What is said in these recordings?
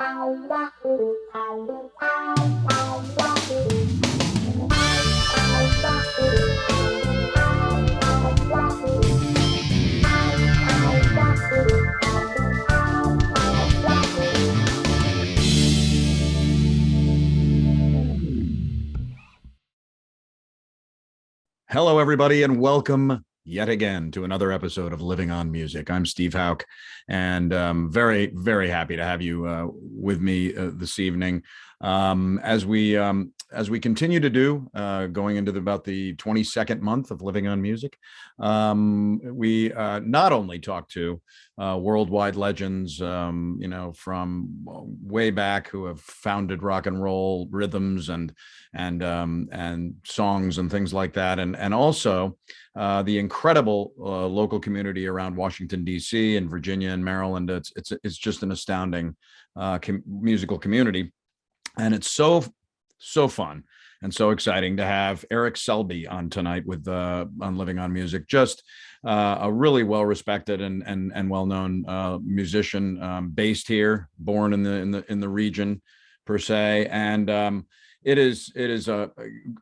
Hello, everybody, and welcome yet again to another episode of Living on Music. I'm Steve Hauk, and very, very happy to have you with me this evening. As we continue to do, going into about the 22nd month of Living on Music, we not only talk to worldwide legends, from way back who have founded rock and roll rhythms and songs and things like that, and also the incredible local community around Washington D.C. and Virginia and Maryland. It's just an astounding musical community, and it's so fun and so exciting to have Eric Selby on tonight with on Living on Music. Just a really well-respected and well-known musician, based here, born in the region per se, and it is going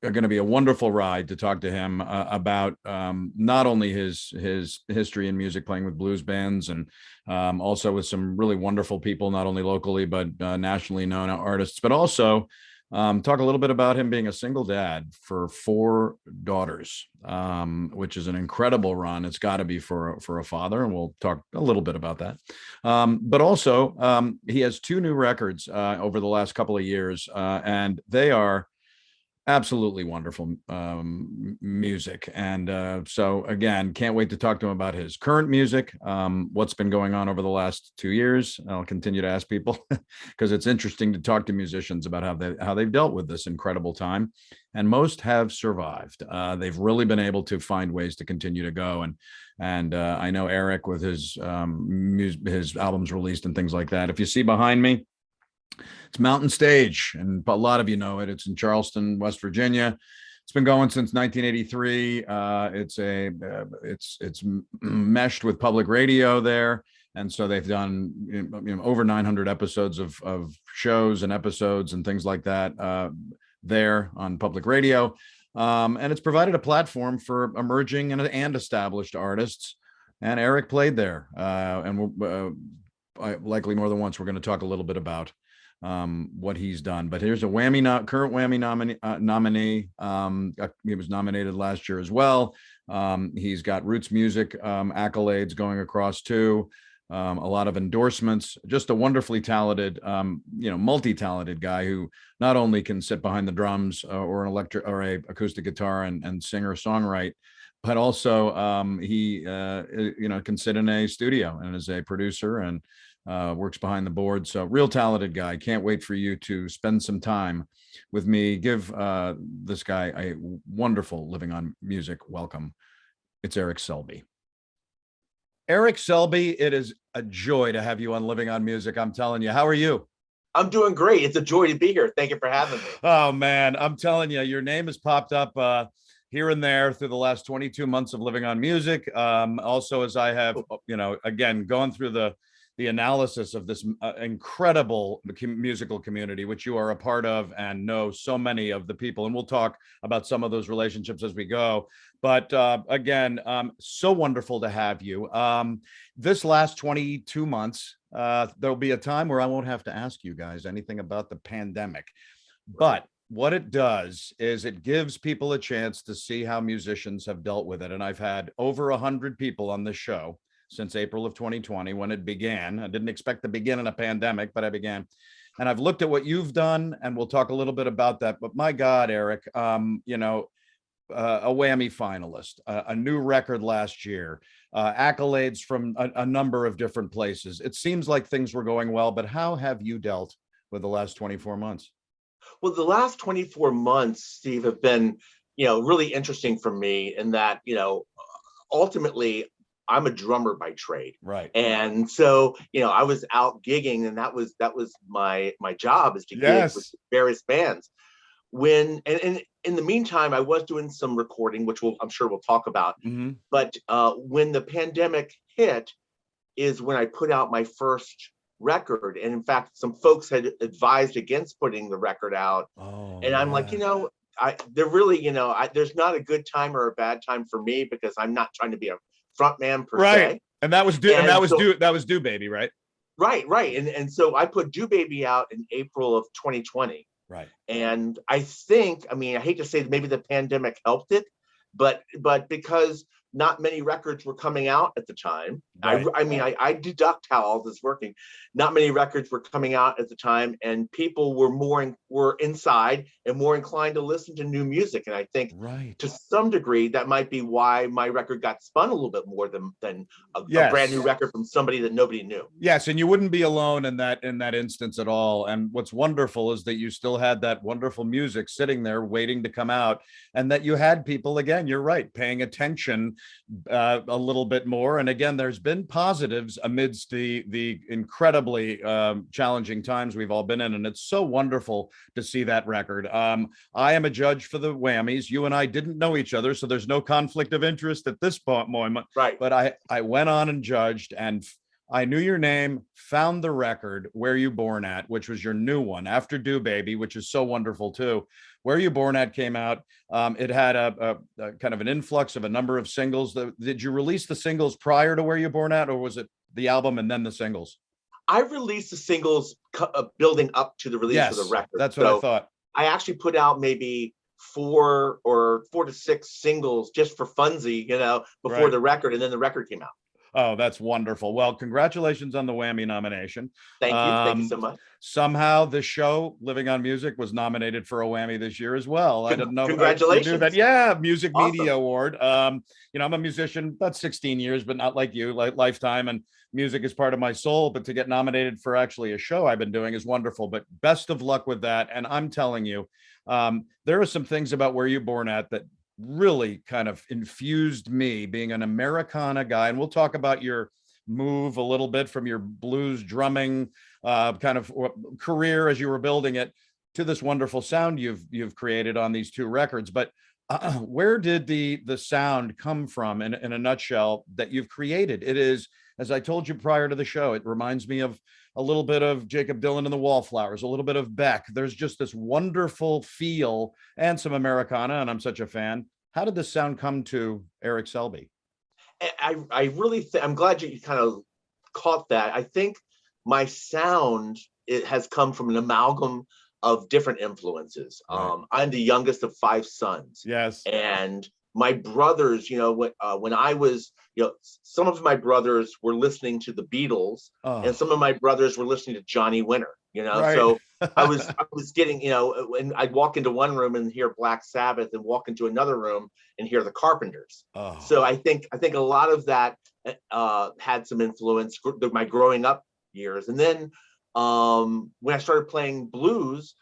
to be a wonderful ride to talk to him about not only his history in music, playing with blues bands, and also with some really wonderful people, not only locally but nationally known artists, but also talk a little bit about him being a single dad for 4 daughters, which is an incredible run. It's got to be for a father, and we'll talk a little bit about that. But also, he has 2 new records over the last couple of years, and they are absolutely wonderful music. And so again, can't wait to talk to him about his current music, what's been going on over the last 2 years. I'll continue to ask people because it's interesting to talk to musicians about how they've dealt with this incredible time, and most have survived. They've really been able to find ways to continue to go, and I know Eric, with his albums released and things like that. If you see behind me, it's Mountain Stage, and a lot of you know it. It's in Charleston, West Virginia. It's been going since 1983. It's meshed with public radio there, and so they've done over 900 episodes of shows and episodes and things like that there on public radio, and it's provided a platform for emerging and established artists. And Eric played there, and likely more than once. We're going to talk a little bit about what he's done. But here's a current WAMMIE nominee. He was nominated last year as well. He's got roots music accolades going across too. A lot of endorsements. Just a wonderfully talented, multi-talented guy who not only can sit behind the drums or an electric or a acoustic guitar and sing or songwrite, but also he can sit in a studio and is a producer and works behind the board. So real talented guy. Can't wait for you to spend some time with me. Give this guy a wonderful Living on Music welcome. It's Eric Selby. Eric Selby, it is a joy to have you on Living on Music. I'm telling you. How are you? I'm doing great. It's a joy to be here. Thank you for having me. Oh man, I'm telling you, your name has popped up here and there through the last 22 months of Living on Music. Also, as I have, again, gone through the analysis of this incredible musical community, which you are a part of and know so many of the people. And we'll talk about some of those relationships as we go. But again, so wonderful to have you. This last 22 months, there'll be a time where I won't have to ask you guys anything about the pandemic. But what it does is it gives people a chance to see how musicians have dealt with it. And I've had over 100 people on this show since April of 2020 when it began. I didn't expect to begin in a pandemic, but I began. And I've looked at what you've done, and we'll talk a little bit about that. But my God, Eric, a WAMMIE finalist, a new record last year, accolades from a number of different places. It seems like things were going well, but how have you dealt with the last 24 months? Well, the last 24 months, Steve, have been, really interesting for me in that, ultimately, I'm a drummer by trade. Right. And so, I was out gigging, and that was my job, is to gig with various bands. And in the meantime, I was doing some recording, which I'm sure we'll talk about. But when the pandemic hit is when I put out my first record. And in fact, some folks had advised against putting the record out. Oh, and I'm like, they're really, there's not a good time or a bad time for me, because I'm not trying to be a front man per se. And that was Do Baby, right? Right. And so I put Do Baby out in April of 2020. Right. And I think, I hate to say that maybe the pandemic helped it, but because not many records were coming out at the time. Right. I deduct how all this is working. Not many records were coming out at the time, and people were inside and more inclined to listen to new music. And I think to some degree that might be why my record got spun a little bit more than a brand new record from somebody that nobody knew. Yes, and you wouldn't be alone in that instance at all. And what's wonderful is that you still had that wonderful music sitting there waiting to come out, and that you had people, again, you're right, paying attention a little bit more. And again, there's been positives amidst the incredibly challenging times we've all been in, and it's so wonderful to see that record. I am a judge for the Whammies. You and I didn't know each other, so there's no conflict of interest at this moment. Right. But I went on and judged, and I knew your name, found the record, Where You Born At, which was your new one after Do Baby, which is so wonderful too. Where You Born At came out. It had a kind of an influx of a number of singles. Did you release the singles prior to Where You Born At, or was it the album and then the singles? I released the singles building up to the release of the record. That's what I thought. I actually put out maybe 4 to 6 singles just for funsy, before the record, and then the record came out. Oh, that's wonderful. Well, congratulations on the WAMMIE nomination. Thank you. Thank you so much. Somehow the show Living on Music was nominated for a WAMMIE this year as well. I didn't know. Congratulations. You knew that. Yeah, Music Media Award. I'm a musician about 16 years, but not like you, like lifetime, and music is part of my soul. But to get nominated for actually a show I've been doing is wonderful. But best of luck with that. And I'm telling you, there are some things about Where You Born At that really kind of infused me, being an Americana guy. And we'll talk about your move a little bit from your blues drumming kind of career as you were building it to this wonderful sound you've created on these 2 records. But where did the sound come from in a nutshell that you've created? It is, as I told you prior to the show, it reminds me of a little bit of Jacob Dylan and the Wallflowers, a little bit of Beck. There's just this wonderful feel and some Americana, and I'm such a fan. How did this sound come to Eric Selby? I really I'm glad you kind of caught that. I think my sound, it has come from an amalgam of different influences. Right. I'm the youngest of 5 sons. Yes. And my brothers, when I was, some of my brothers were listening to the Beatles, and some of my brothers were listening to Johnny Winter, right. So I was getting, and I'd walk into one room and hear Black Sabbath, and walk into another room and hear the Carpenters. So I think a lot of that had some influence my growing up years. And then when I started playing blues,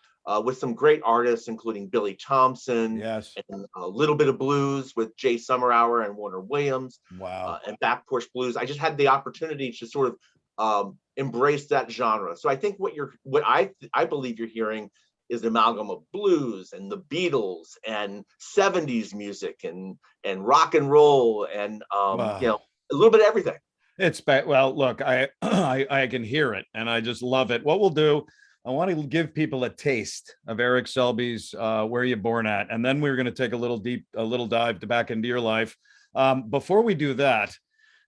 with some great artists, including Billy Thompson, yes, and a little bit of blues with Jay Summerhour and Warner Williams, wow, and Back Porch Blues. I just had the opportunity to sort of embrace that genre. So I think what I believe you're hearing is an amalgam of blues and the Beatles and 70s music and rock and roll and wow, a little bit of everything. Well, look, I can hear it, and I just love it. What we'll do, I want to give people a taste of Eric Selby's Where You Born At, and then we're going to take a little dive back into your life. Before we do that,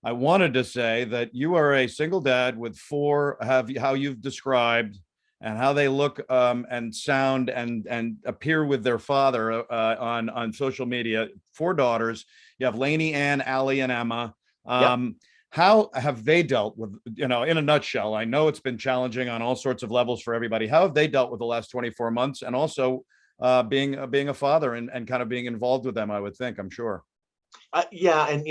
I wanted to say that you are a single dad with 4, how you've described and how they look and sound and appear with their father on social media. 4 daughters. You have Lainey, Ann, Allie, and Emma. Yep. How have they dealt with, in a nutshell? I know it's been challenging on all sorts of levels for everybody. How have they dealt with the last 24 months, and also being a father and kind of being involved with them? I would think, I'm sure. Yeah, and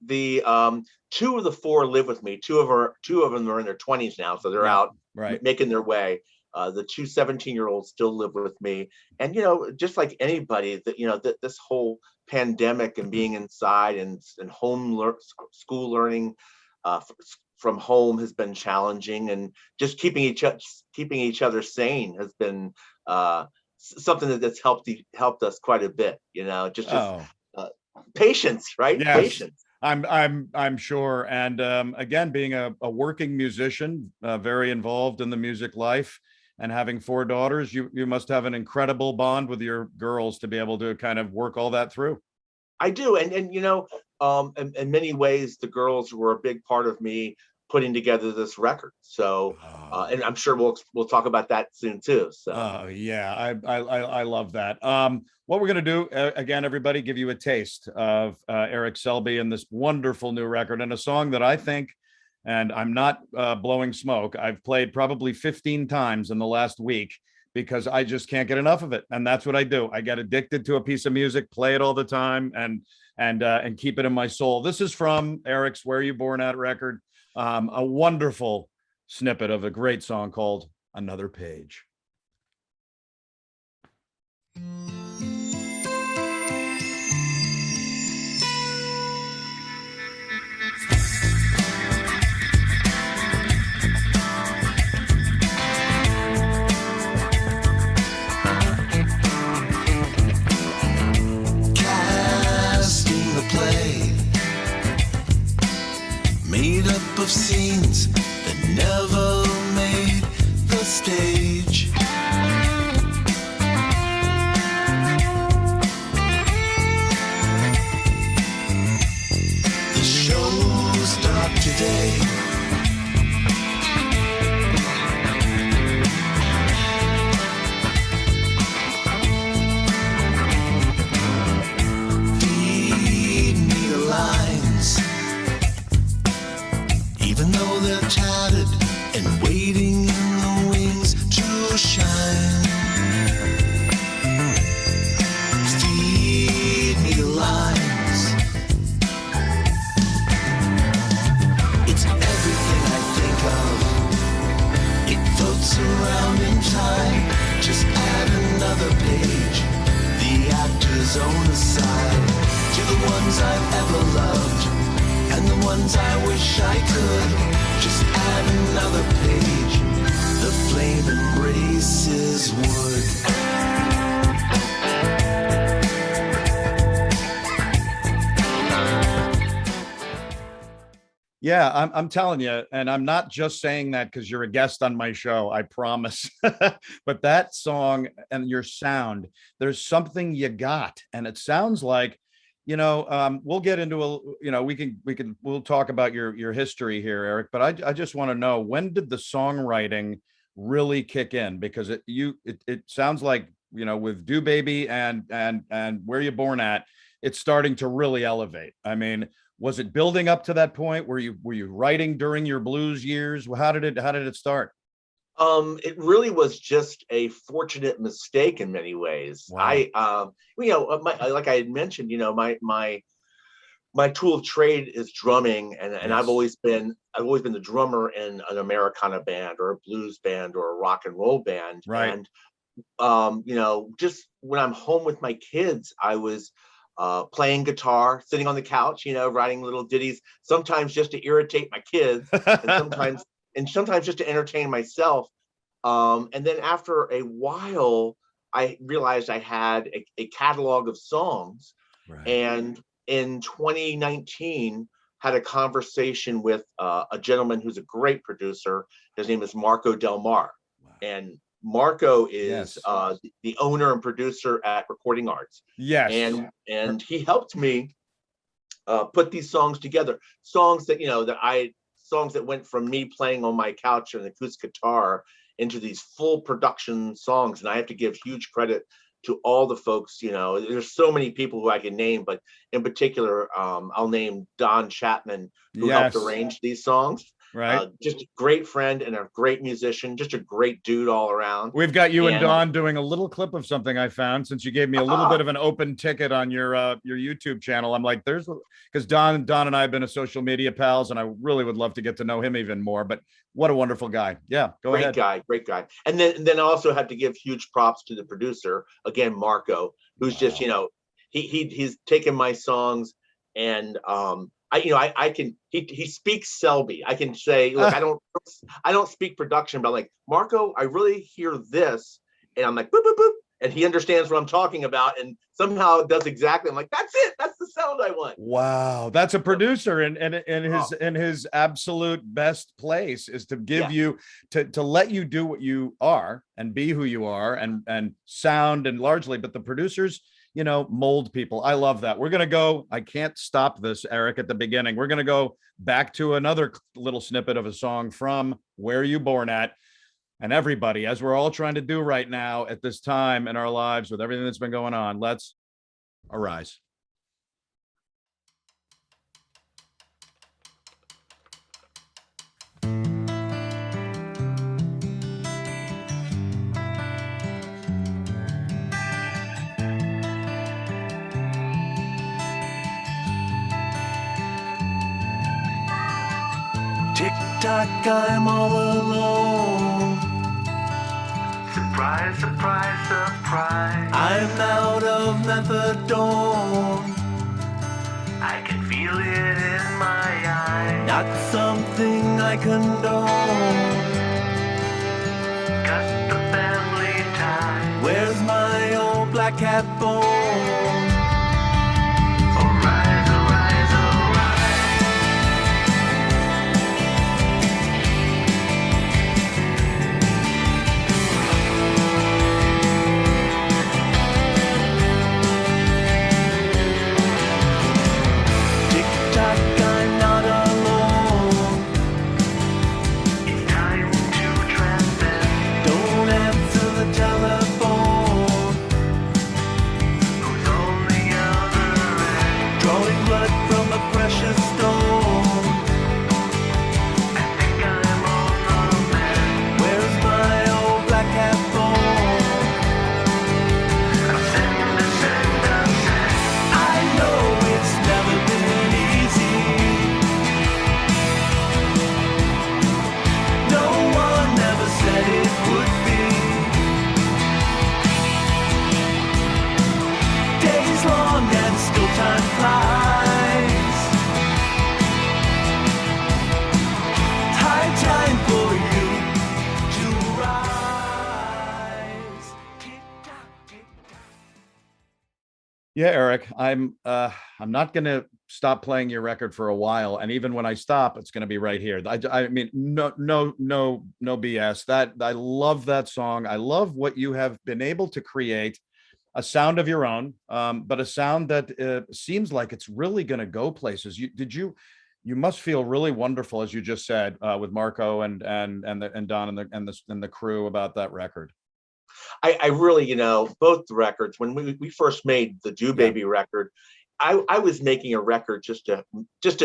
the 2 of the 4 live with me. 2 of them are in their 20s now, so they're out making their way. The 2 17-year-olds still live with me, and just like anybody, that this whole pandemic and being inside and school learning from home has been challenging, and just keeping each other sane has been something that's helped us quite a bit. Patience, right? Yes. Patience. I'm sure. And again, being a working musician, very involved in the music life, and having 4 daughters, you must have an incredible bond with your girls to be able to kind of work all that through. I do, and you know, in many ways, the girls were a big part of me putting together this record. So, and I'm sure we'll talk about that soon too. So, yeah, I love that. What we're gonna do again, everybody, give you a taste of Eric Selby and this wonderful new record, and a song that I think, and I'm not blowing smoke, I've played probably 15 times in the last week because I just can't get enough of it. And that's what I do. I get addicted to a piece of music, play it all the time, and keep it in my soul. This is from Eric's Where You Born At record, a wonderful snippet of a great song called Another Page. Made up of scenes that never made the stage. The show starts today. Feed me the lines. Even though they're tattered and waiting in the wings to shine. Feed me the lines. It's everything I think of. It floats around in time. Just add another page. The actor's own aside. To the ones I've ever loved. And the ones I wish I could. Just add another page. The flame embraces wood. Yeah, I'm telling you, and I'm not just saying that because you're a guest on my show, I promise. But that song and your sound, there's something you got, and it sounds like, we'll get into we'll talk about your history here, Eric, but I just want to know, when did the songwriting really kick in? Because it sounds like, with Do Baby and Where You Born At, it's starting to really elevate. I mean, was it building up to that point? Were you writing during your blues years? How did it start? It really was just a fortunate mistake in many ways. Wow. Like I had mentioned, my tool of trade is drumming, and Yes. I've always been the drummer in an Americana band or a blues band or a rock and roll band. Right. And just when I'm home with my kids, I was playing guitar, sitting on the couch, writing little ditties, sometimes just to irritate my kids, and sometimes just to entertain myself. And then after a while, I realized I had a catalog of songs. Right. And in 2019, had a conversation with a gentleman who's a great producer. His name is Marco Del Mar. Wow. And Marco is Yes. the owner and producer at Recording Arts. Yes. And he helped me put these songs together. Songs that went from me playing on my couch and acoustic guitar into these full production songs. And I have to give huge credit to all the folks. There's so many people who I can name, but in particular, I'll name Don Chapman, who helped arrange these songs. Right. Just a great friend and a great musician, just a great dude all around. We've got you and Don doing a little clip of something I found, since you gave me a little bit of an open ticket on your YouTube channel. I'm like, because Don and I have been a social media pals, and I really would love to get to know him even more. But what a wonderful guy. Yeah, go ahead. Great guy. And then I also have to give huge props to the producer, again, Marco, who's just, he's taken my songs and he speaks Selby. I can say, look, I don't speak production, but like, Marco, I really hear this. And I'm like, boop, boop, boop. and he understands what I'm talking about, and somehow it does exactly. I'm like, that's it. That's the sound I want. Wow, that's a producer in his absolute best place, is to give you to let you do what you are and be who you are and sound and largely, but the producers, you know, mold people. I love that. We're gonna go. I can't stop this, Eric. At the beginning, we're gonna go back to another little snippet of a song from Where You Born At. And everybody, as we're all trying to do right now at this time in our lives with everything that's been going on, let's arise. Tick-tock, I'm all alone. Surprise, surprise, surprise. I'm out of methadone. I can feel it in my eyes. Not something I condone. Cut the family tie. Where's my old black cat bone? Arise, arise, arise. Tick-tock, I'm not alone. It's time to transcend. Don't answer the telephone. Who's on the other end? Drawing blood from a precious stone. I think I'm on the mend. Where's my old black cat bone? Send, send, send. I know it's never been easy. No one ever said it would be. Days long and still time flies. High time for you to rise. Tick-tock, tick-tock. Yeah, Eric, I'm not going to stop playing your record for a while, and even when I stop, it's going to be right here. I mean, no BS. That I love that song. I love what you have been able to create, a sound of your own, but a sound that seems like it's really going to go places. You must feel really wonderful, as you just said, with Marco and Don and the crew about that record. I really, you know, both the records, when we first made the Do Baby record, I was making a record just to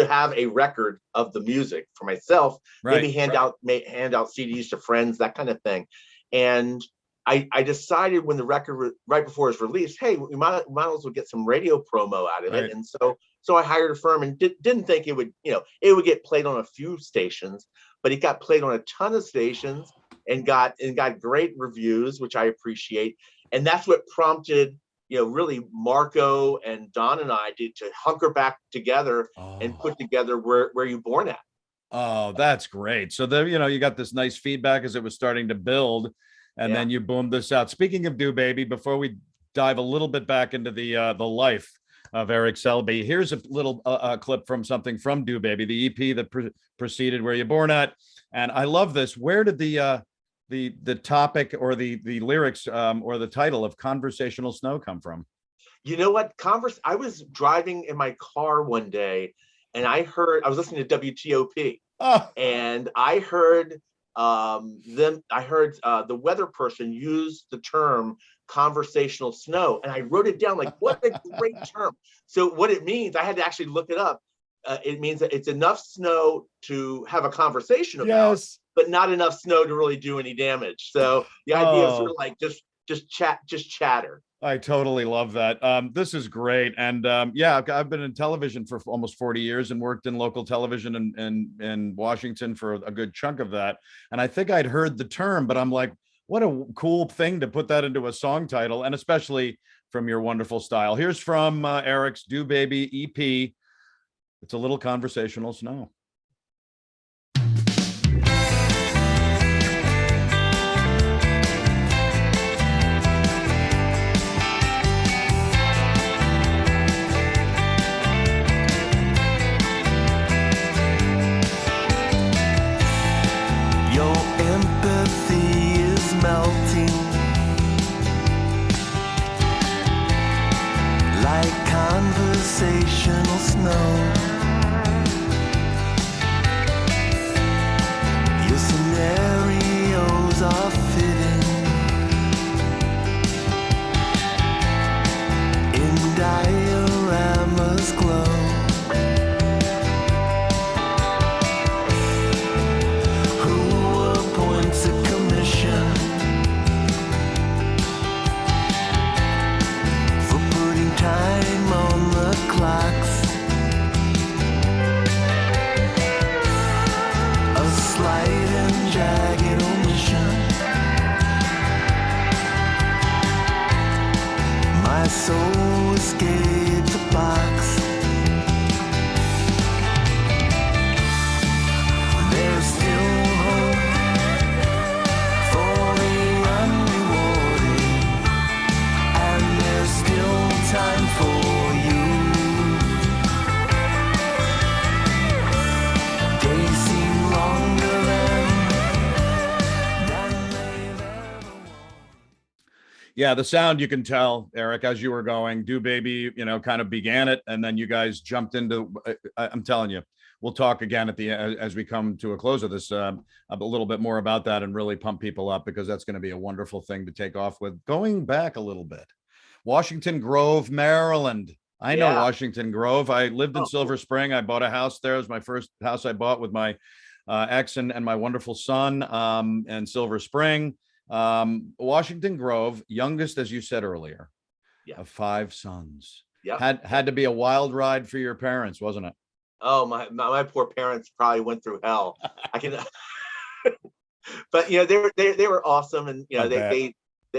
have a record of the music for myself, maybe hand out CDs to friends, that kind of thing. And I decided when the record right before it was released, hey, we might as well get some radio promo out of it. And so I hired a firm and didn't think it would, you know, it would get played on a few stations, but it got played on a ton of stations and got great reviews, which I appreciate. And that's what prompted, you know, really Marco and Don and I to hunker back together and put together Where You Born At. Oh, that's great. So there, you know, you got this nice feedback as it was starting to build, and then you boomed this out. Speaking of Do Baby, before we dive a little bit back into the life of Eric Selby, here's a little clip from something from Do Baby, the EP that preceded Where You Born At. And I love this. Where did the topic or the lyrics or the title of Conversational Snow come from? You know what? I was driving in my car one day and I was listening to WTOP and I heard the weather person use the term conversational snow, and I wrote it down like, what a great term. So what it means, I had to actually look it up. It means that it's enough snow to have a conversation about, but not enough snow to really do any damage. So the idea is sort of like just chatter. I totally love that. This is great. And yeah, I've been in television for almost 40 years and worked in local television in Washington for a good chunk of that. And I think I'd heard the term, but I'm like, what a cool thing to put that into a song title, and especially from your wonderful style. Here's from Eric's Do Baby EP. It's a little Conversational Snow. snow. Your scenarios are fitting in dioramas glow. Who appoints a commission for putting time on the clocks? A slight and jagged omission. My soul escaped the box. There's still hope for the unrewarded, and there's still time for you. Days seem longer than they've ever wanted. Yeah, the sound, you can tell, Eric, as you were going, Do Baby, kind of began it, and then you guys jumped into. I'm telling you, we'll talk again at the as we come to a close of this, a little bit more about that and really pump people up, because that's going to be a wonderful thing to take off with. Going back a little bit, Washington Grove, Maryland. I know Yeah. Washington Grove. I lived in Oh, Silver Spring. I bought a house there. It was my first house I bought with my ex and my wonderful son, in Silver Spring. Washington Grove, youngest, as you said earlier, Yeah. of 5 sons. Yeah. Had to be a wild ride for your parents, wasn't it? Oh, my poor parents probably went through hell. I can, but they were awesome, and I bet.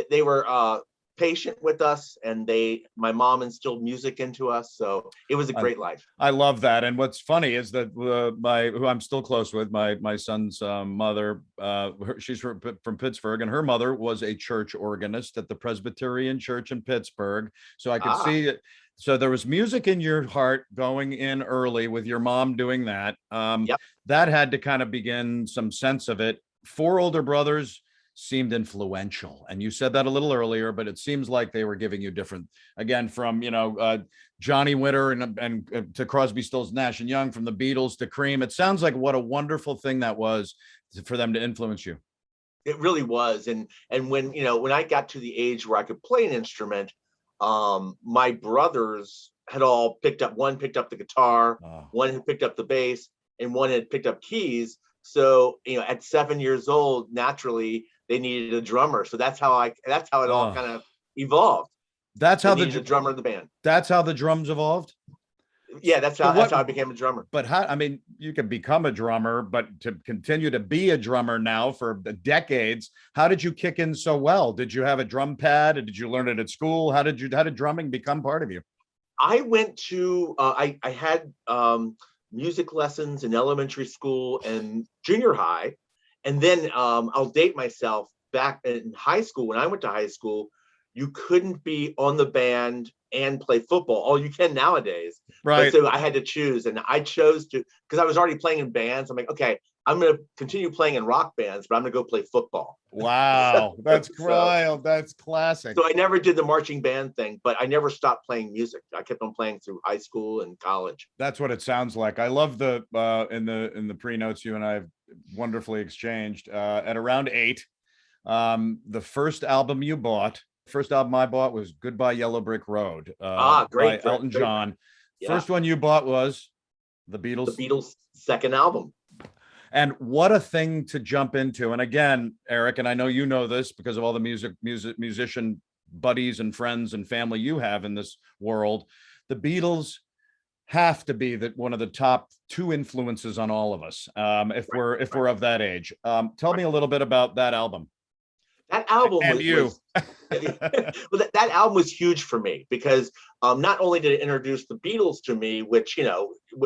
they were patient with us, and my mom instilled music into us, so it was a great life. I love that. And what's funny is that who I'm still close with, my son's mother, she's from Pittsburgh, and her mother was a church organist at the Presbyterian Church in Pittsburgh. So I could see it. So there was music in your heart going in early with your mom doing that. Yep. That had to kind of begin some sense of it. 4 older brothers seemed influential, and you said that a little earlier, but it seems like they were giving you different, again, from Johnny Winter and to Crosby, Stills, Nash and Young, from the Beatles to Cream. It sounds like what a wonderful thing that was for them to influence you. It really was, and when I got to the age where I could play an instrument, my brothers had all picked up. One picked up the guitar, one had picked up the bass, and one had picked up keys. So at 7 years old, naturally they needed a drummer. So that's how it all kind of evolved. That's how the drummer of the band. That's how the drums evolved. Yeah, that's how I became a drummer. But you can become a drummer, but to continue to be a drummer now for the decades, how did you kick in so well? Did you have a drum pad? Did you learn it at school? How did drumming become part of you? I went to I had music lessons in elementary school and junior high, and then I'll date myself, back in high school. When I went to high school, you couldn't be on the band and play football. Oh, you can nowadays, right? But so I had to choose, and I chose to, because I was already playing in bands. I'm like, okay, I'm going to continue playing in rock bands, but I'm going to go play football. Wow, that's wild. That's classic. So I never did the marching band thing, but I never stopped playing music. I kept on playing through high school and college. That's what it sounds like. I love the in the pre-notes you and I have wonderfully exchanged. At around 8, the first album you bought, first album I bought was Goodbye Yellow Brick Road, great, by Elton John. Yeah. First one you bought was the Beatles. The Beatles' second album. And what a thing to jump into. And again, Eric, and I know you know this because of all the musician buddies and friends and family you have in this world, the Beatles have to be one of the top 2 influences on all of us, if we're of that age. Tell me a little bit about that album. That album and you. Well, that album was huge for me because not only did it introduce the Beatles to me, which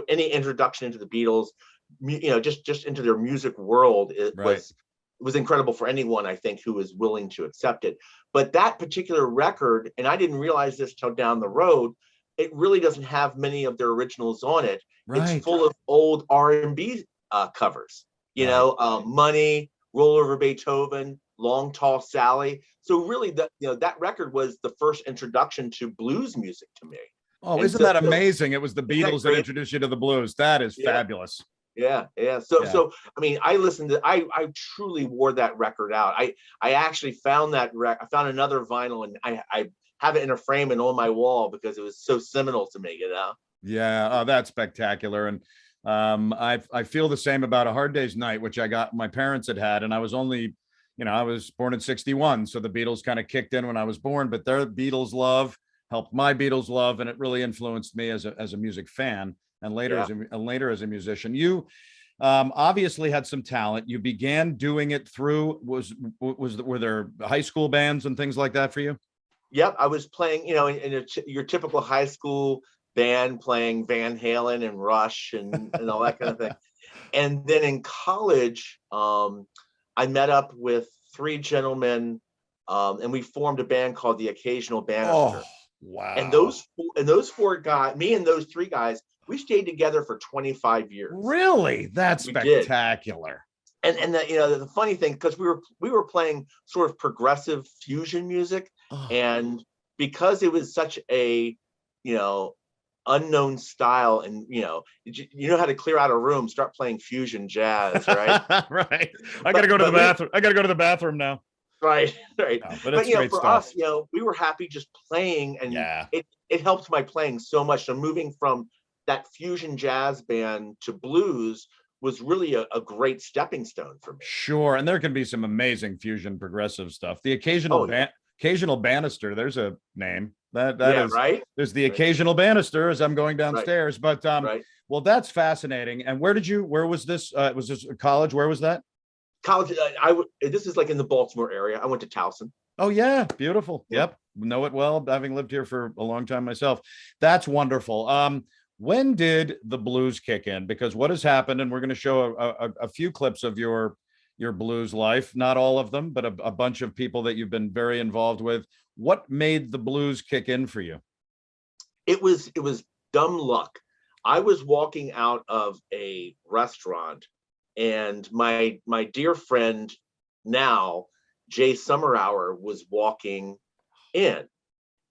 any introduction into the Beatles, just into their music world, it was incredible for anyone, I think, who was willing to accept it. But that particular record, and I didn't realize this till down the road, it really doesn't have many of their originals on it. Right. It's full of old R&B covers. Money, Roll Over Beethoven, Long Tall Sally. So really, that record was the first introduction to blues music to me. Oh, And isn't that amazing? It was the Isn't that Beatles that great? introduced you to the blues. That is Yeah. fabulous. Yeah. Yeah. So I mean, I truly wore that record out. I actually found I found another vinyl, and I have it in a frame and on my wall because it was so seminal to me, you know. Yeah, oh, that's spectacular. And I feel the same about A Hard Day's Night, which I got my parents had, and I was only, I was born in '61, so the Beatles kind of kicked in when I was born, but their Beatles love helped my Beatles love, and it really influenced me as a music fan, and later Yeah. as a musician. You obviously had some talent. You began doing it through were there high school bands and things like that for you? Yep, I was playing, your typical high school band, playing Van Halen and Rush and all that kind of thing. And then in college, I met up with three gentlemen, and we formed a band called the Occasional Banister. Oh, wow. And those four guys, me and those three guys, we stayed together for 25 years. Really? That's spectacular. And the funny thing, because we were playing sort of progressive fusion music, and because it was such a unknown style, and you know how to clear out a room, start playing fusion jazz, right? Right. I gotta go to the bathroom. I gotta go to the bathroom now. Right. No, but it's great for stuff. us, we were happy just playing, and Yeah. it helped my playing so much. So moving from that fusion jazz band to blues was really a great stepping stone for me. Sure. And there can be some amazing fusion progressive stuff. The occasional banister, there's a name. That is right. There's the occasional banister as I'm going downstairs. But Right. Well, that's fascinating. And where was this? Was this college? Where was that? College. This is like in the Baltimore area. I went to Towson. Oh yeah, beautiful. Yeah. Yep, know it well, having lived here for a long time myself. That's wonderful. When did the blues kick in? Because what has happened, and we're going to show a few clips of your blues life, not all of them, but a bunch of people that you've been very involved with. What made the blues kick in for you? It was dumb luck. I was walking out of a restaurant, and my dear friend now, Jay Summerhour, was walking in,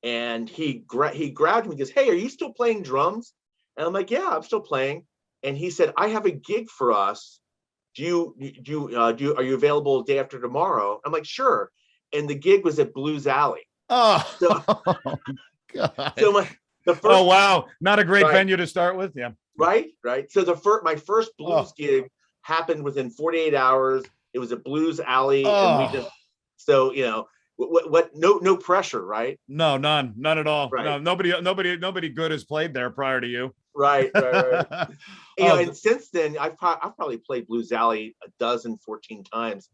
and he grabbed me and goes, "Hey, are you still playing drums?" And I'm like, "Yeah, I'm still playing." And he said, "I have a gig for us. Are you available day after tomorrow?" I'm like, "Sure." And the gig was at Blues Alley. Oh, So, God. so Oh, wow. Not a great venue to start with. Yeah. Right. So my first blues gig happened within 48 hours. It was at Blues Alley. And we just, no pressure, right? No, none at all. Right. No, nobody good has played there prior to you. Right. And since then, I've probably played Blues Alley 14 times.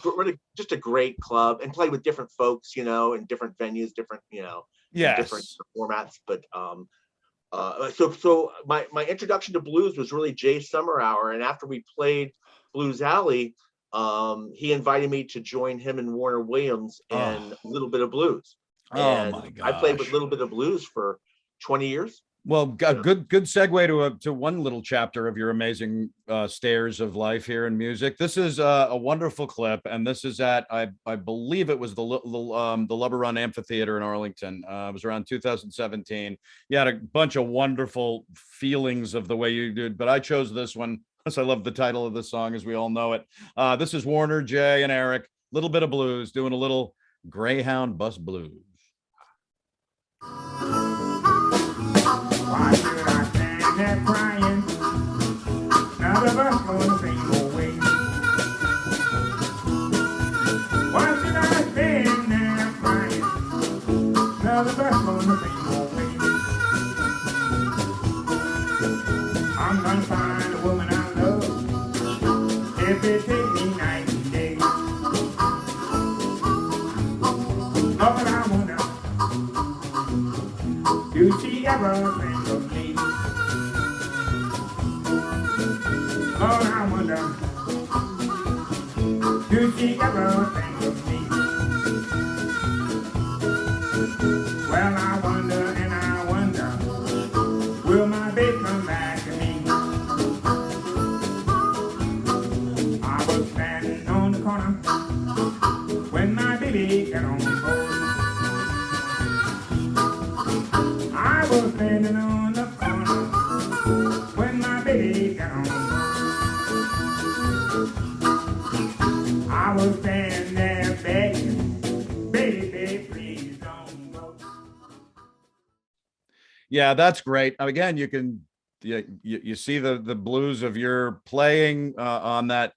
Really, just a great club, and played with different folks, in different venues, different formats. But so my introduction to blues was really Jay Summerhour, and after we played Blues Alley, he invited me to join him and Warner Williams and a little bit of blues. And my gosh. I played with a little bit of blues for 20 years. Well, good segue to one little chapter of your amazing stairs of life here in music. This is a wonderful clip, and this is at I believe it was the Lubber Run Amphitheater in Arlington. It was around 2017. You had a bunch of wonderful feelings of the way you did, but I chose this one because I love the title of the song, as we all know it. This is Warner, Jay, and Eric. Little bit of blues, doing a little Greyhound Bus Blues. Why should I stand there crying? None of us gonna sing away. Why should I stand there crying? None of us gonna sing away. I'm gonna find a woman I love if it takes me 90 days. Lord, I wonder, do she ever think of me? Lord, I wonder, do she ever think of me? Well, I wonder and I wonder, will my babe come back to me? I was standing on the corner when my baby got on board. I was standing Yeah, that's great. Again, you can you see the blues of your playing on that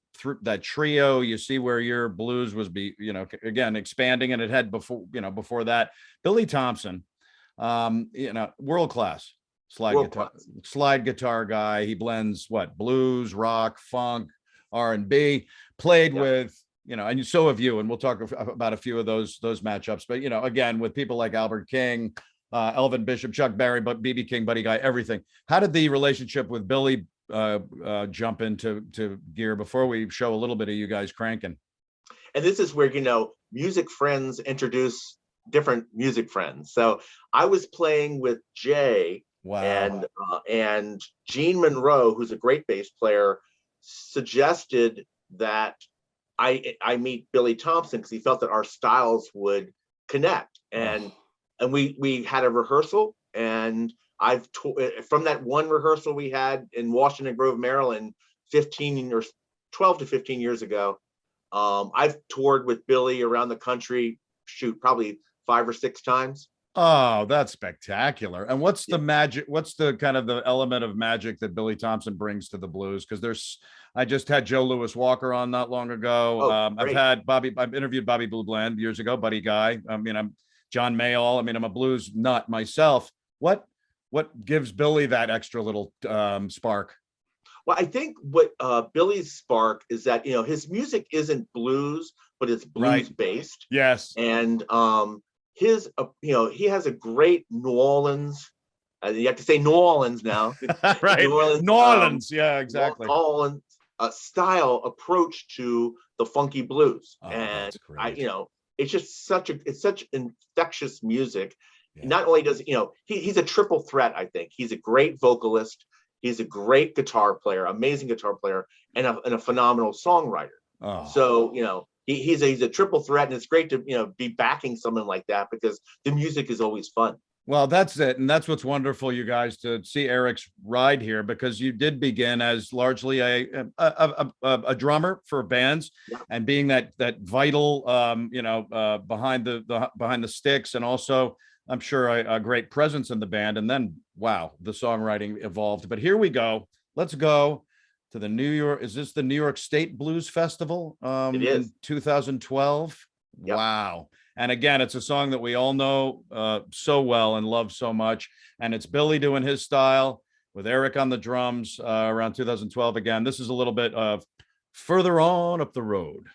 trio. You see where your blues was again expanding, and it had before that. Billy Thompson, world class slide guitar guy. He blends blues, rock, funk, R&B. Played with and so have you, and we'll talk about a few of those matchups. But again, with people like Albert King, Elvin Bishop, Chuck Berry, but BB King, Buddy Guy, everything. How did the relationship with Billy jump into gear before we show a little bit of you guys cranking? And this is where music friends introduce different music friends. So I was playing with Jay. Wow. And Gene Monroe, who's a great bass player, suggested that I meet Billy Thompson because he felt that our styles would connect. And we had a rehearsal, and from that one rehearsal we had in Washington Grove, Maryland, 12 to 15 years ago, I've toured with Billy around the country, probably 5 or 6 times. Oh, that's spectacular. And what's the magic? What's the kind of the element of magic that Billy Thompson brings to the blues? Because I just had Joe Louis Walker on not long ago. I've interviewed Bobby Blue Bland years ago, Buddy Guy. I'm John Mayall. I'm a blues nut myself. What gives Billy that extra little spark? Well, I think what Billy's spark is that, his music isn't blues, but it's blues based. Yes. And he has a great New Orleans. You have to say New Orleans now. Right. New Orleans. Yeah, exactly. New Orleans style approach to the funky blues. Oh, and that's great. it's just such infectious music. Yeah. Not only does he's a triple threat. I think he's a great vocalist, he's a great guitar player, amazing guitar player, and a phenomenal songwriter. Oh. So he's a triple threat, and it's great to be backing someone like that because the music is always fun. Well, that's it. And that's what's wonderful, you guys, to see Eric's ride here, because you did begin as largely a drummer for bands, and being that vital, behind the sticks, and also, I'm sure, a great presence in the band. And then, wow, the songwriting evolved. But here we go. Let's go to the New York. Is this the New York State Blues Festival? It is. In 2012. Yep. Wow. And again, it's a song that we all know so well and love so much. And it's Billy doing his style with Eric on the drums around 2012. Again, this is a little bit of Further On Up the Road.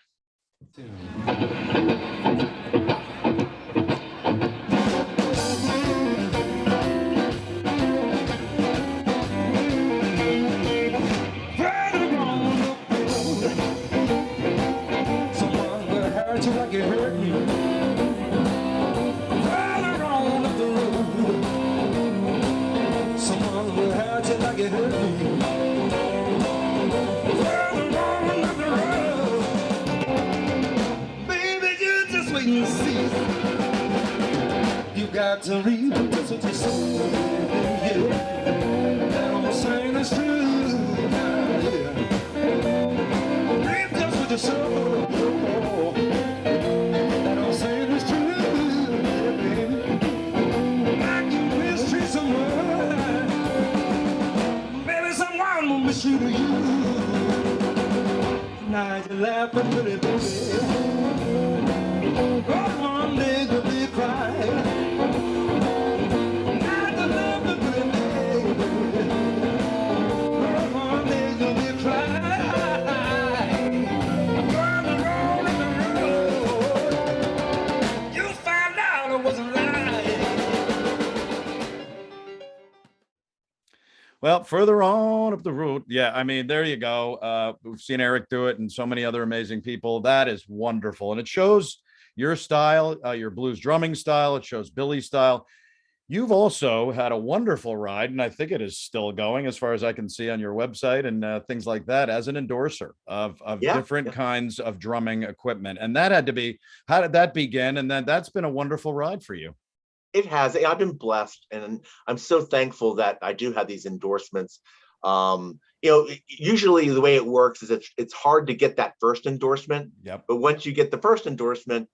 Got to read just what you say. That old saying is true. Read just what you say. That old saying is true. Like you mistreat someone, maybe someone will mistreat you. Now you laugh at me, baby. Oh, one day you'll be crying. Well, Further On Up the Road. Yeah, I mean, there you go. We've seen Eric do it and so many other amazing people. That is wonderful. And it shows your style, your blues drumming style. It shows Billy's style. You've also had a wonderful ride, and I think it is still going as far as I can see on your website and things like that, as an endorser of different kinds of drumming equipment. And that had to be, how did that begin? And then that's been a wonderful ride for you. It has. I've been blessed, and I'm so thankful that I do have these endorsements. usually the way it works is it's hard to get that first endorsement. Yep. But once you get the first endorsement,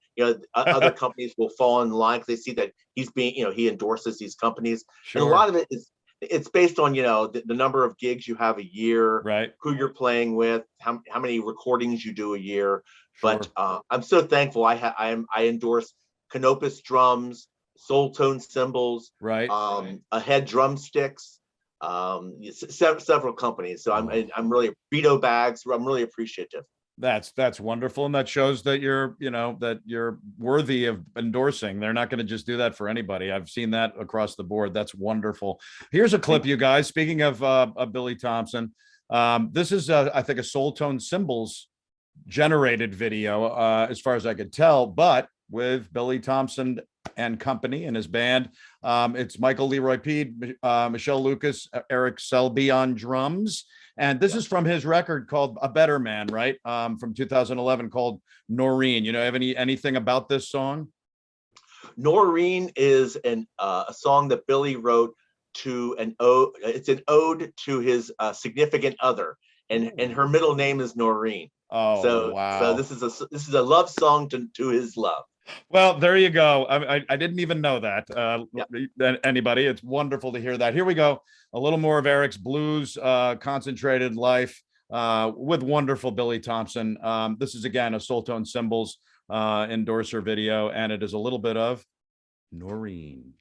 other companies will fall in line because they see that he's being, he endorses these companies. Sure. And a lot of it's based on, the number of gigs you have a year, right? Who you're playing with, how many recordings you do a year. Sure. But I'm so thankful. I endorse Canopus drums, Soul Tone cymbals, right? Ahead drumsticks, several companies. So I'm really Beto bags. I'm really appreciative. That's wonderful, and that shows that you're worthy of endorsing. They're not going to just do that for anybody. I've seen that across the board. That's wonderful. Here's a clip, you guys. Speaking of Billy Thompson, this is I think a Soul Tone Cymbals generated video, as far as I could tell, but with Billy Thompson and company and his band. It's Michael Leroy Peed, Michelle Lucas, Eric Selby on drums. And this is from his record called A Better Man, right? From 2011, called Noreen. Have anything about this song? Noreen is a song that Billy wrote to it's an ode to his significant other, and her middle name is Noreen. Oh, so wow. So this is a love song to his love. Well, there you go. I didn't even know that. Yep. Anybody, it's wonderful to hear that. Here we go. A little more of Eric's blues concentrated life with wonderful Billy Thompson. This is, again, a Soul Tone Cymbals endorser video, and it is a little bit of Noreen.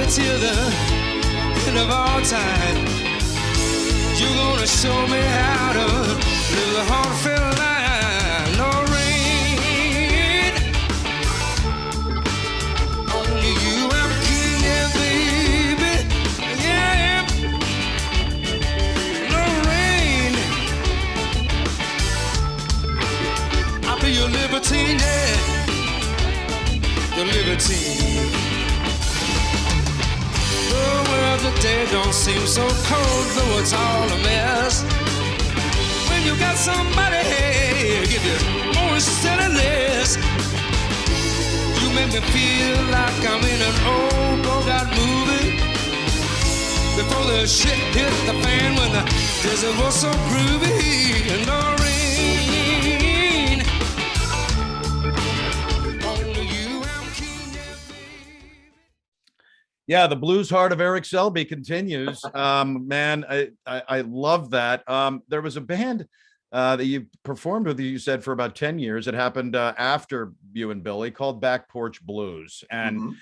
Till the end of all time, you're gonna show me how to live a heartfelt life. Noreen, only you I'm king, yeah, baby, yeah. Noreen, I'll be your libertine, yeah, your libertine. The day don't seem so cold, though it's all a mess. When you got somebody, hey, give you more instead of less. You make me feel like I'm in an old broke-out movie. Before the shit hit the fan, when the desert was so groovy. And Noreen, yeah, the blues heart of Eric Selby continues. Man, I love that. There was a band that you performed with, you said, for about 10 years. It happened after you and Billy, called Back Porch Blues. And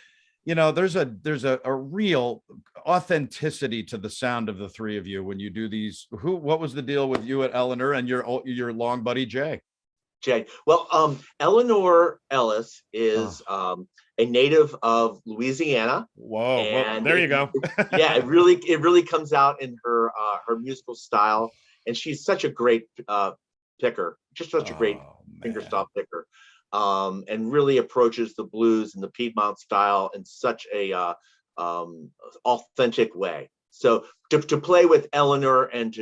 there's a real authenticity to the sound of the three of you when you do these. What was the deal with you at Eleanor and your long buddy Jay? Well, Eleanor Ellis is a native of Louisiana. Whoa! And there you go. It really comes out in her musical style, and she's such a great picker, just such a great fingerstyle picker, and really approaches the blues and the Piedmont style in such a authentic way. So to play with Eleanor and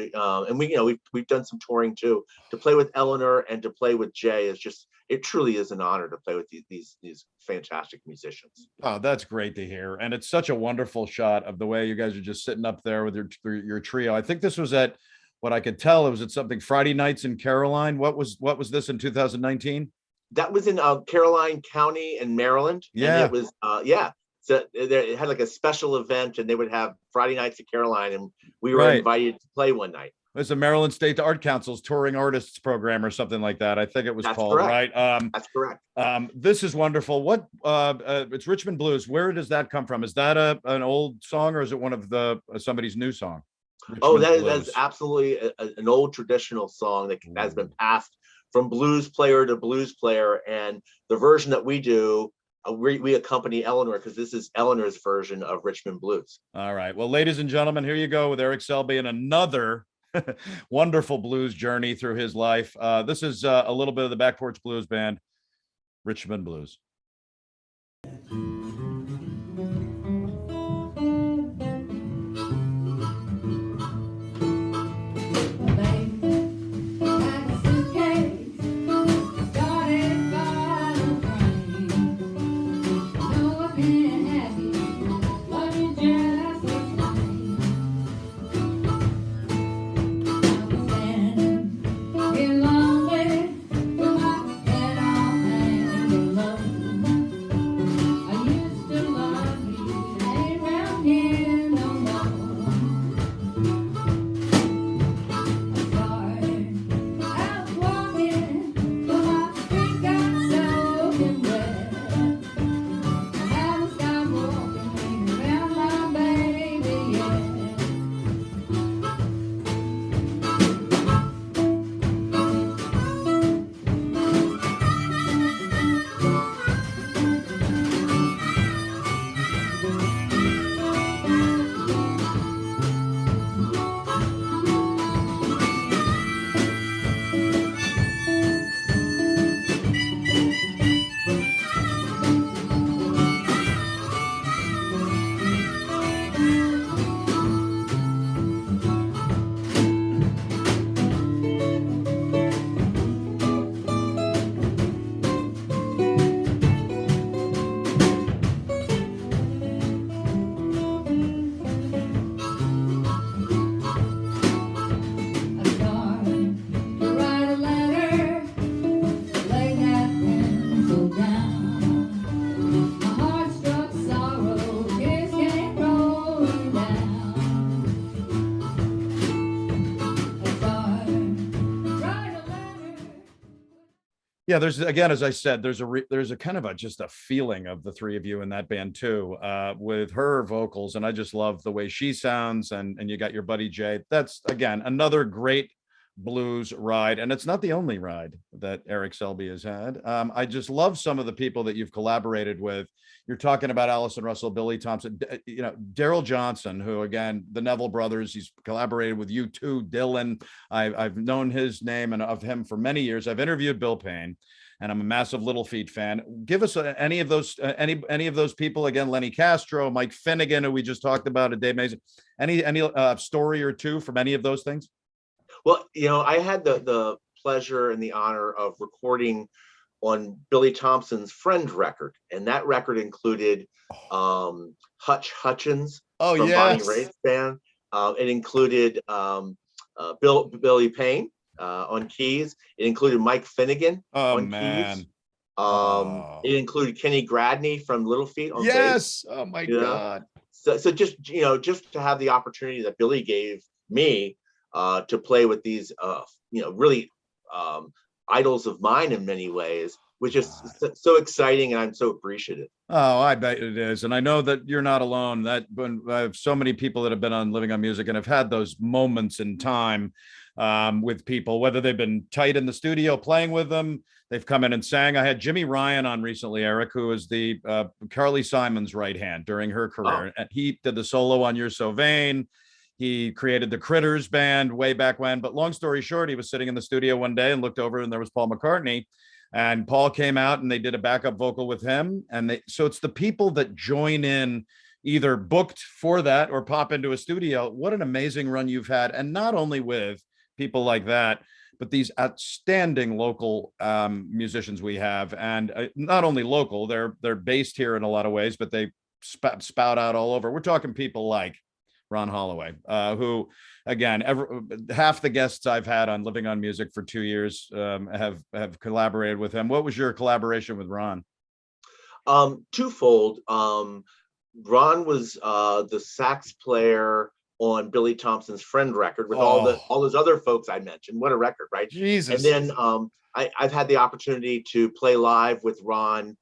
we've done some touring too. To play with Eleanor and to play with Jay is just, it truly is an honor to play with these fantastic musicians. Oh, that's great to hear. And it's such a wonderful shot of the way you guys are just sitting up there with your trio. I think this was at, what I could tell, it was at something Friday Nights in Caroline. What was this in 2019? That was in Caroline County in Maryland. Yeah. And it was so it had like a special event, and they would have Friday Nights at Caroline, and we were invited to play one night. was the Maryland State Art Council's Touring Artists Program or something like that. I think it was called, correct. right? That's correct. This is wonderful. What it's Richmond Blues. Where does that come from? Is that an old song, or is it one of the somebody's new song? Richmond that's absolutely an old traditional song that has been passed from blues player to blues player, and the version that we do, we accompany Eleanor, because this is Eleanor's version of Richmond Blues. All right. Well, ladies and gentlemen, here you go with Eric Selby and another wonderful blues journey through his life. This is a little bit of the Back Porch Blues Band, Richmond Blues. Yeah, there's, again, as I said, there's a kind of just a feeling of the three of you in that band too, with her vocals, and I just love the way she sounds, and you got your buddy Jay. That's, again, another great blues ride, and it's not the only ride that Eric Selby has had. I just love some of the people that you've collaborated with. You're talking about Allison Russell, Billy Thompson, you know, Daryl Johnson, who, again, the Neville brothers, he's collaborated with you too, Dylan. I've known his name and of him for many years. I've interviewed Bill Payne, and I'm a massive Little Feat fan. Give us any of those, any of those people, again, Lenny Castro, Mike Finnegan, who we just talked about, and Dave Mason. Any story or two from any of those things? Well, you know, I had the pleasure and the honor of recording on Billy Thompson's Friend record, and that record included Hutch Hutchins from Bonnie Raitt's band. It included Billy Payne on keys. It included Mike Finnegan on keys. It included Kenny Gradney from Little Feat on bass. Oh my God. So just, you know, just to have the opportunity that Billy gave me to play with these you know, really idols of mine in many ways, which is so exciting, and I'm so appreciative. Oh, I bet it is. And I know that you're not alone. That when I have so many people that have been on Living on Music and have had those moments in time with people, whether they've been tight in the studio playing with them, they've come in and sang. I had Jimmy Ryan on recently, Eric, who is the Carly Simon's right hand during her career. And he did the solo on You're So Vain. He created the Critters band way back when. But long story short, he was sitting in the studio one day and looked over, and there was Paul McCartney. And Paul came out and they did a backup vocal with him. And so it's the people that join in, either booked for that or pop into a studio. What an amazing run you've had. And not only with people like that, but these outstanding local musicians we have. And not only local, they're based here in a lot of ways, but they spout out all over. We're talking people like Ron Holloway, who, again, half the guests I've had on Living on Music for 2 years have collaborated with him. What was your collaboration with Ron? Twofold. Ron was the sax player on Billy Thompson's Friend record with all those other folks I mentioned. What a record, right? Jesus. And then I've had the opportunity to play live with Ron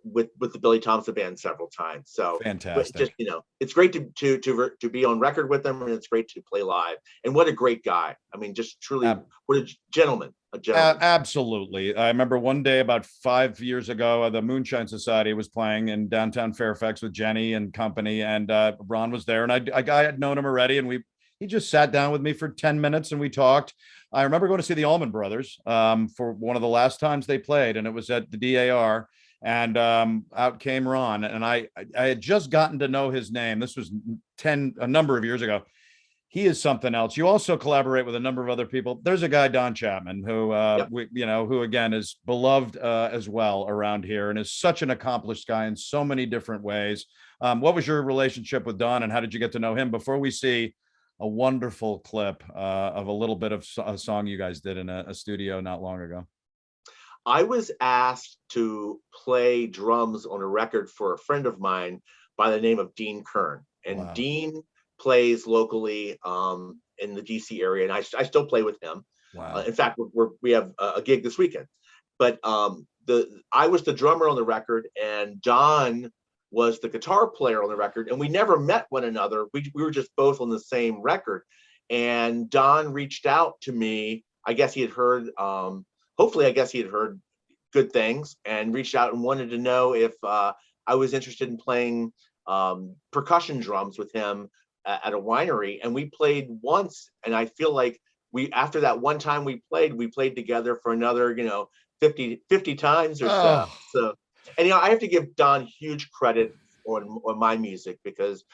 with the Billy Thompson band several times. So fantastic. Just, you know, it's great to be on record with them, and it's great to play live. And what a great guy. I mean, just truly, what a gentleman. A gentleman. Absolutely. I remember one day about 5 years ago, the Moonshine Society was playing in downtown Fairfax with Jenny and company, and Ron was there, and I had known him already, and he just sat down with me for 10 minutes and we talked. I remember going to see the Allman Brothers for one of the last times they played, and it was at the DAR. And out came Ron, and I had just gotten to know his name. This was a number of years ago. He is something else. You also collaborate with a number of other people. There's a guy, Don Chapman, who who again is beloved as well around here, and is such an accomplished guy in so many different ways. What was your relationship with Don, and how did you get to know him? Before we see a wonderful clip of a little bit of a song you guys did in a studio not long ago. I was asked to play drums on a record for a friend of mine by the name of Dean Kern. And wow. Dean plays locally in the DC area, and I still play with him. Wow. In fact, we have a gig this weekend. But I was the drummer on the record, and Don was the guitar player on the record, and we never met one another. We were just both on the same record. And Don reached out to me. I guess he had heard hopefully, I guess he had heard good things, and reached out and wanted to know if I was interested in playing percussion drums with him at a winery. And we played once, and I feel like after that one time we played together for another, 50 times or so. So, and I have to give Don huge credit on my music, because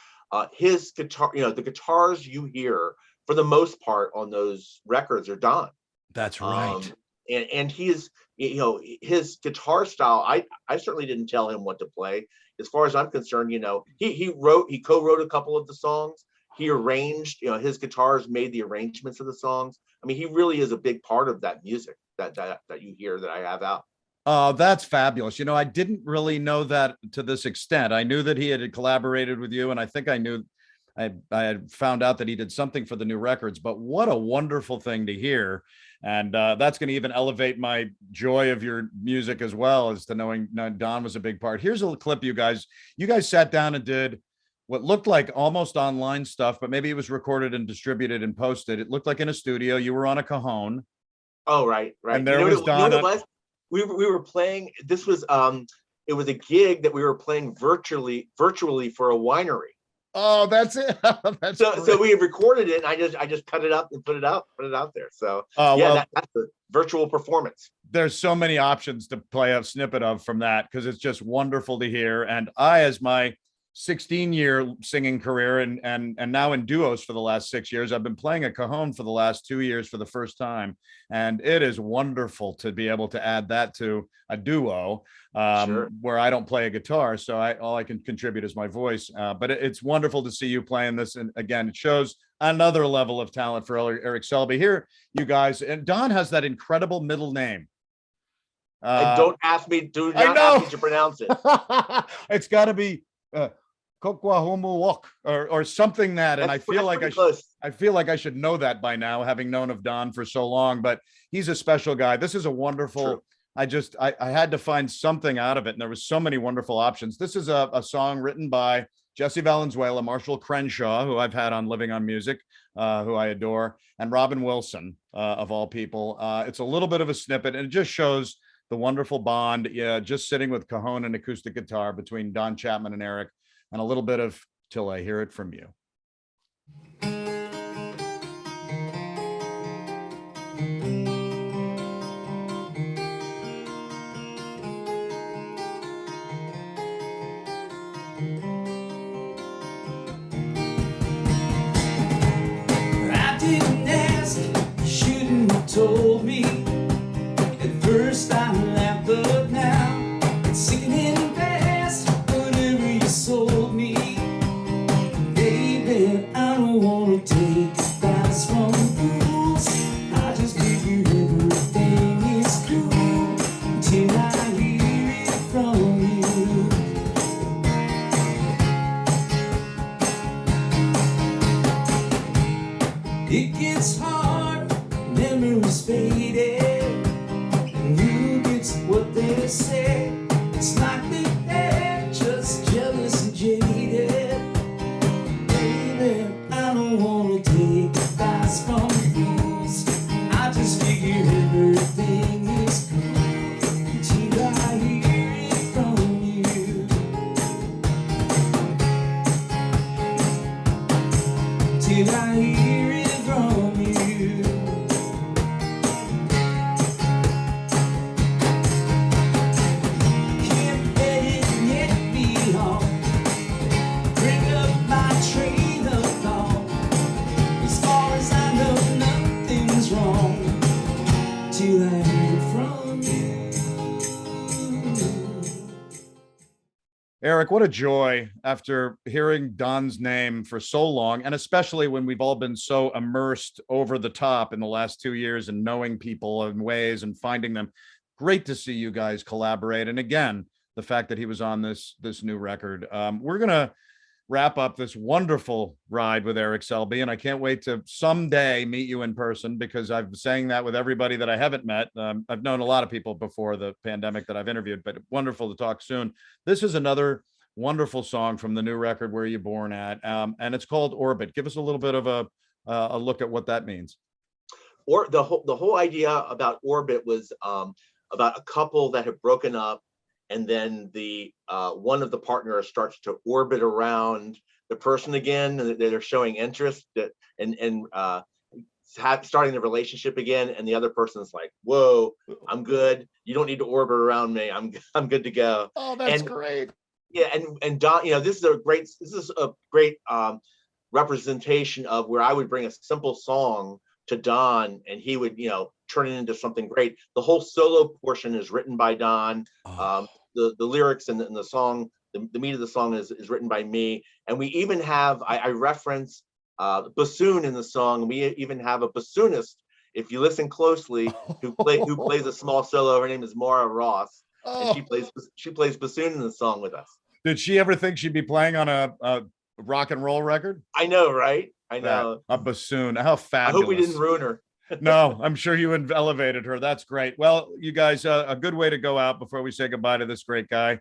his guitar, the guitars you hear for the most part on those records are Don. That's right. And he is, his guitar style, I certainly didn't tell him what to play. As far as I'm concerned, he co-wrote a couple of the songs. He arranged, his guitars made the arrangements of the songs. I mean, he really is a big part of that music that you hear that I have out. Oh, that's fabulous. I didn't really know that to this extent. I knew that he had collaborated with you, and I think I had found out that he did something for the new records, but what a wonderful thing to hear. And that's going to even elevate my joy of your music as well, as to knowing Don was a big part. Here's a little clip, you guys sat down and did what looked like almost online stuff, but maybe it was recorded and distributed and posted. It looked like in a studio. You were on a cajon. Oh, right. And there was Don. We were playing. This was it was a gig that we were playing virtually for a winery. Oh, that's it. So we recorded it, and I just cut it up and put it out there. So that's a virtual performance. There's so many options to play a snippet of from that, because it's just wonderful to hear. And I, as my 16-year singing career and now in duos for the last 6 years, I've been playing a cajon for the last 2 years for the first time, and it is wonderful to be able to add that to a duo where I don't play a guitar, so all I can contribute is my voice. But it's wonderful to see you playing this, and again, it shows another level of talent for Eric Selby. Here, you guys, and Don has that incredible middle name. Don't ask me. Do not ask me to pronounce it. It's got to be. Or something that, and I feel like I should know that by now, having known of Don for so long. But he's a special guy. This is a wonderful. True. I had to find something out of it, and there was so many wonderful options. This is a song written by Jesse Valenzuela, Marshall Crenshaw, who I've had on Living on Music, who I adore, and Robin Wilson, of all people. It's a little bit of a snippet, and it just shows the wonderful bond, just sitting with cajon and acoustic guitar between Don Chapman and Eric, and a little bit of Till I Hear It From You. I didn't ask, you shouldn't have told me. At first I laughed, but now it's sickening fast. Whatever you sold me, baby, I don't wanna It gets hard, memories faded, and who gets what they say? It's like they're just jealous and jaded. Baby, I don't wanna take advice from fools. I just figure everything is cool until I hear it from you. Till I hear it from you. Can't let it get me off. Bring up my train of thought. As far as I know, nothing's wrong till I hear it from you. Eric, what a joy after hearing Don's name for so long, and especially when we've all been so immersed over the top in the last 2 years and knowing people in ways and finding them. Great to see you guys collaborate. And again, the fact that he was on this new record. We're going to wrap up this wonderful ride with Eric Selby, and I can't wait to someday meet you in person, because I've been saying that with everybody that I haven't met. I've known a lot of people before the pandemic that I've interviewed, but wonderful to talk soon. This is another wonderful song from the new record, Where You Born At, and it's called Orbit. Give us a little bit of a look at what that means. Or the whole idea about Orbit was about a couple that have broken up, and then the one of the partners starts to orbit around the person again, and they're showing interest and starting the relationship again, and the other person's like, "Whoa, I'm good. You don't need to orbit around me. I'm good to go." Oh, that's great. Yeah, and Don, this is a great representation of where I would bring a simple song to Don, and he would turn it into something great. The whole solo portion is written by Don. The lyrics and the song, the meat of the song is written by me. And we even have, I reference bassoon in the song. We even have a bassoonist, if you listen closely, who plays a small solo. Her name is Maura Ross, and she plays bassoon in the song with us. Did she ever think she'd be playing on a rock and roll record? I know, right? I know. A bassoon. How fabulous. I hope we didn't ruin her. No, I'm sure you elevated her. That's great. Well, you guys, a good way to go out before we say goodbye to this great guy.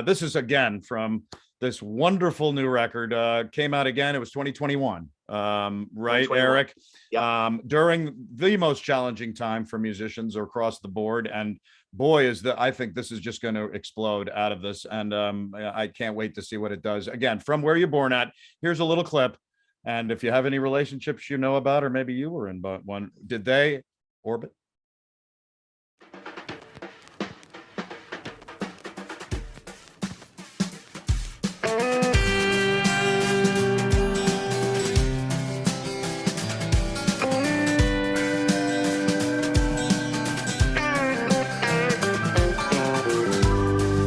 This is again from this wonderful new record. Came out again. It was 2021. Right, 2021. Eric? Yep. During the most challenging time for musicians across the board. And boy, I think this is just going to explode out of this. And I can't wait to see what it does. Again, from Where You're Born At, here's a little clip. And if you have any relationships you know about, or maybe you were in one, did they orbit?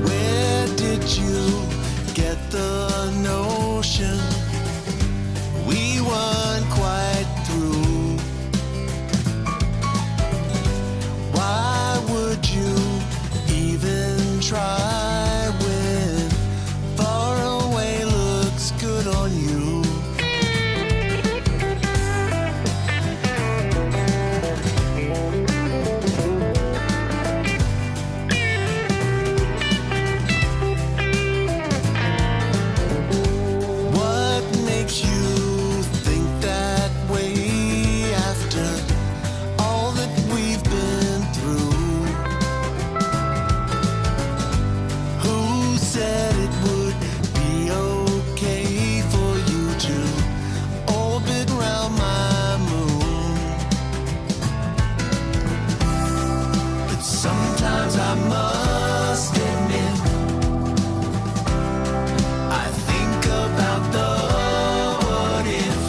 Where did you get the notion we weren't quite through? Why would you even try when far away looks good on you? What makes you think that way after all that we've been through? Who said it would be okay for you to orbit round my moon? But sometimes I must admit, I think about the what if,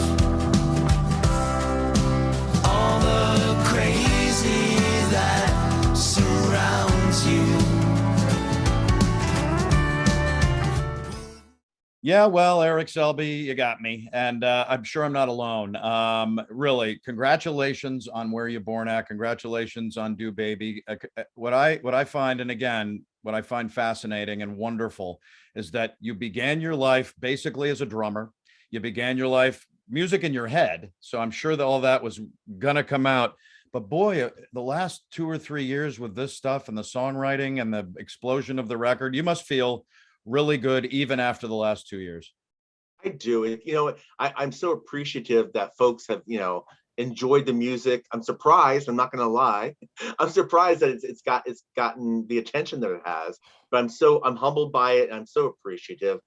all the crazy that surrounds you. Yeah, well, Eric Selby, you got me. And I'm sure I'm not alone. Really, congratulations on Where You're Born At. Congratulations on Do Baby. What I find, and again, what I find fascinating and wonderful is that you began your life basically as a drummer. You began your life music in your head. So I'm sure that all that was gonna come out. But boy, the last 2 or 3 years with this stuff and the songwriting and the explosion of the record, you must feel really good even after the last 2 years. I do. I'm so appreciative that folks have, enjoyed the music. I'm surprised. I'm not going to lie. I'm surprised that it's gotten the attention that it has. But I'm humbled by it. And I'm so appreciative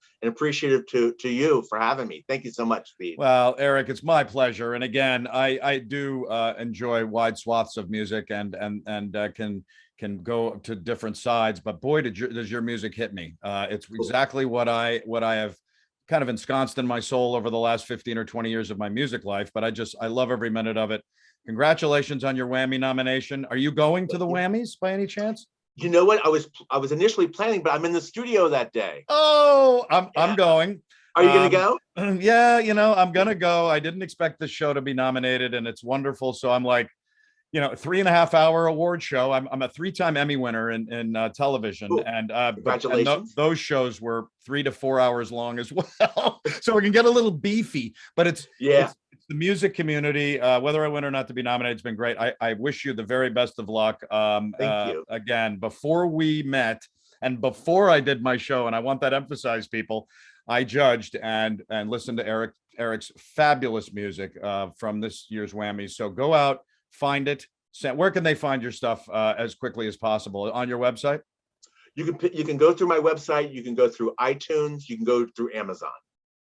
to you for having me. Thank you so much, Steve. Well, Eric, it's my pleasure. And again, I do enjoy wide swaths of music and can go to different sides. But boy, does your music hit me. It's exactly what I have kind of ensconced in my soul over the last 15 or 20 years of my music life, but I love every minute of it. Congratulations on your WAMMIE nomination. Are you going to the WAMMIEs by any chance? You know what? I was initially planning, but I'm in the studio that day. Oh, I'm going. Are you going to go? Yeah, I'm going to go. I didn't expect this show to be nominated, and it's wonderful. So I'm like, 3.5 hour award show. I'm a 3-time Emmy winner in television. Ooh, and congratulations. Those shows were 3 to 4 hours long as well. So it can get a little beefy, but it's the music community, whether I win or not to be nominated, it's been great. I wish you the very best of luck. Thank you. Again, before we met and before I did my show, and I want that emphasized, people, I judged and listened to Eric's fabulous music from this year's WAMMIEs. So go out, find it. Where can they find your stuff as quickly as possible? On your website? You can go through my website. You can go through iTunes. You can go through Amazon.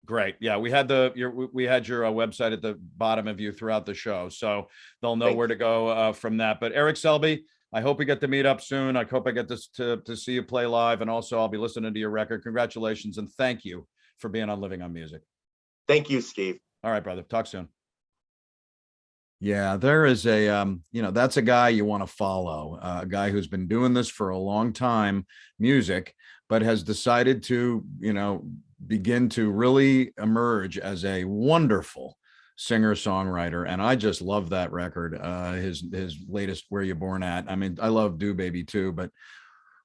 Great. Yeah, we had your website at the bottom of you throughout the show, so they'll know where to go from that. But Eric Selby, I hope we get to meet up soon. I hope I get to see you play live, and also I'll be listening to your record. Congratulations and thank you for being on Living on Music. Thank you, Steve. All right, brother. Talk soon. Yeah, there is that's a guy you want to follow, a guy who's been doing this for a long time, music, but has decided to, begin to really emerge as a wonderful singer-songwriter. And I just love that record, his latest, Where You Born At. I mean, I love Do Baby too, but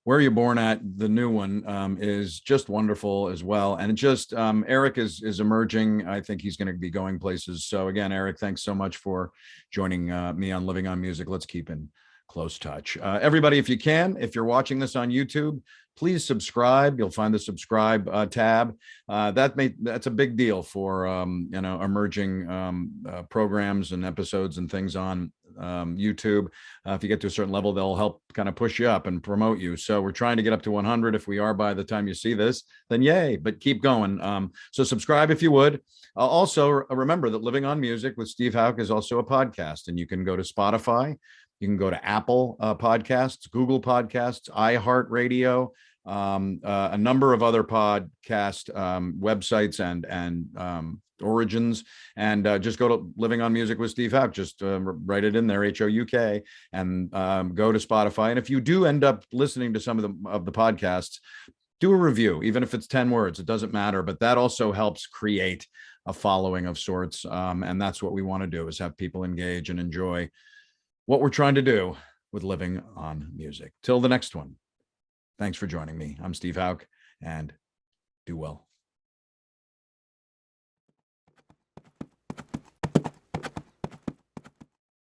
Where You Born At, the new one, is just wonderful as well. And just Eric is emerging. I think he's going to be going places. So again, Eric, thanks so much for joining me on Living on Music. Let's keep in close touch. Everybody, if you're watching this on YouTube, please subscribe. You'll find the subscribe tab. That's a big deal for emerging programs and episodes and things on YouTube. If you get to a certain level, they'll help kind of push you up and promote you. So we're trying to get up to 100. If we are by the time you see this, then yay, but keep going. So subscribe if you would. Also remember that Living on Music with Steve Houck is also a podcast, and you can go to Spotify. You can go to Apple Podcasts, Google Podcasts, iHeartRadio, a number of other podcast websites and origins, and just go to Living on Music with Steve Houck. Just write it in there, HOUK, and go to Spotify. And if you do end up listening to some of the podcasts, do a review, even if it's 10 words. It doesn't matter, but that also helps create a following of sorts. And that's what we want to do, is have people engage and enjoy what we're trying to do with Living on Music. Till the next one. Thanks for joining me. I'm Steve Houck, and do well.